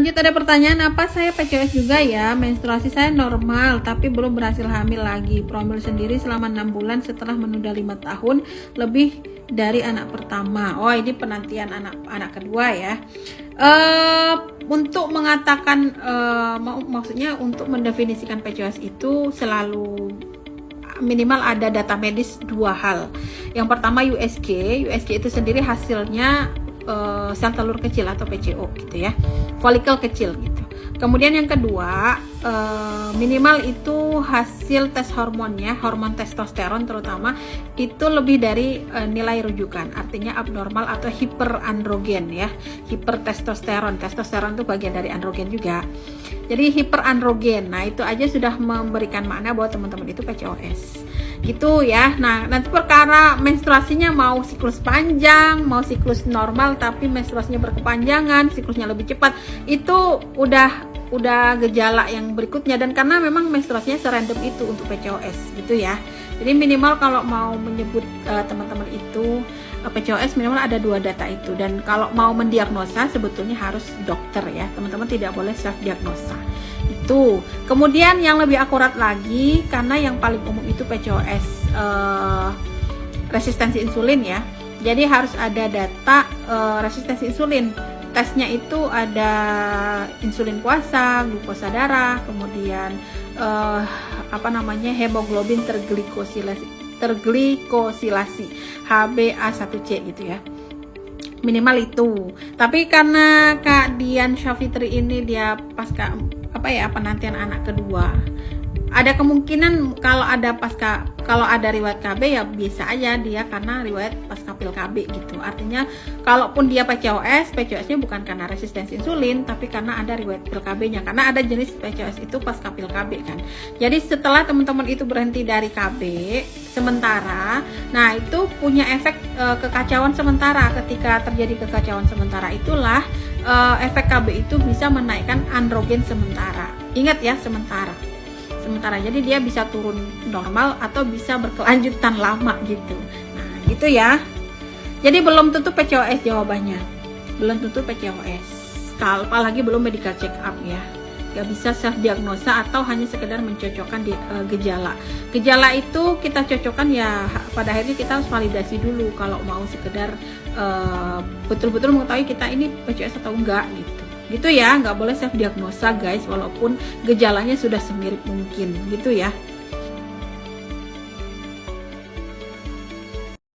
Lanjut, ada pertanyaan, apa saya PCOS juga ya? Menstruasi saya normal tapi belum berhasil hamil lagi. Promil sendiri selama 6 bulan setelah menunda 5 tahun lebih dari anak pertama. Oh, ini penantian anak kedua ya. Untuk mengatakan maksudnya untuk mendefinisikan PCOS itu selalu minimal ada data medis 2 hal. Yang pertama USG itu sendiri hasilnya sel telur kecil atau PCO gitu ya, folikel kecil gitu. Kemudian yang kedua, minimal itu hasil tes hormonnya, hormon testosteron terutama, itu lebih dari nilai rujukan, artinya abnormal atau hiperandrogen ya, hipertestosteron. Testosteron itu bagian dari androgen juga. Jadi hiperandrogen. Nah, itu aja sudah memberikan makna bahwa teman-teman itu PCOS. Gitu ya. Nah, nanti perkara menstruasinya mau siklus panjang, mau siklus normal tapi menstruasinya berkepanjangan, siklusnya lebih cepat, itu udah gejala yang berikutnya. Dan karena memang menstruasinya serandom itu untuk PCOS gitu ya. Jadi minimal kalau mau menyebut teman-teman itu PCOS minimal ada 2 data itu. Dan kalau mau mendiagnosa sebetulnya harus dokter ya, teman-teman tidak boleh self diagnosa itu. Kemudian yang lebih akurat lagi, karena yang paling umum itu PCOS resistensi insulin ya, jadi harus ada data resistensi insulin. Tesnya itu ada insulin puasa, glukosa darah, kemudian hemoglobin terglikosilasi HbA1c gitu ya, minimal itu. Tapi karena Kak Dian Syafitri ini dia pasca penantian anak kedua, ada kemungkinan kalau ada riwayat KB ya bisa aja dia karena riwayat pasca pil KB gitu. Artinya kalaupun dia PCOS-nya bukan karena resistensi insulin, tapi karena ada riwayat pil KB-nya. Karena ada jenis PCOS itu pasca pil KB kan. Jadi setelah teman-teman itu berhenti dari KB sementara, nah itu punya efek kekacauan sementara. Ketika terjadi kekacauan sementara itulah efek KB itu bisa menaikkan androgen sementara. Ingat ya, sementara, jadi dia bisa turun normal atau bisa berkelanjutan lama gitu. Nah gitu ya, jadi belum tentu PCOS jawabannya, belum tentu PCOS, apalagi belum medical check up ya. Gak bisa self diagnosa atau hanya sekedar mencocokkan gejala itu kita cocokkan ya, pada akhirnya kita harus validasi dulu kalau mau sekedar betul-betul mengetahui kita ini PCOS atau enggak gitu ya. Nggak boleh self diagnosa guys, walaupun gejalanya sudah semirip mungkin gitu ya.